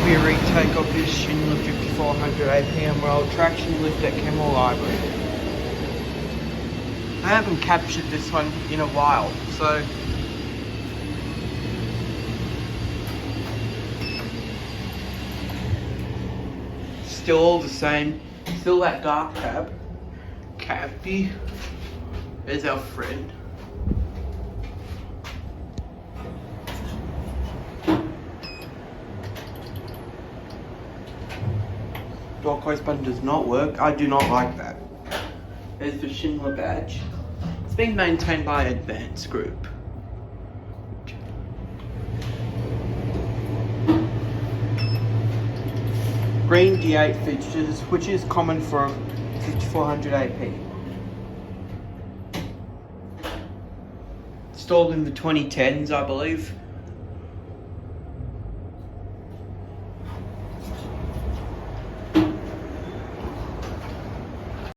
be a retake of this Schindler 5400 AP MRL Traction lift at Kenmore Library. I haven't captured this one in a while, so still all the same, still that dark cavity. There's our friend. Door close button does not work. I do not like that. There's the Schindler badge. It's being maintained by Advanced Group. Green D8 fixtures, which is common for 5400 AP. Installed in the 2010s, I believe.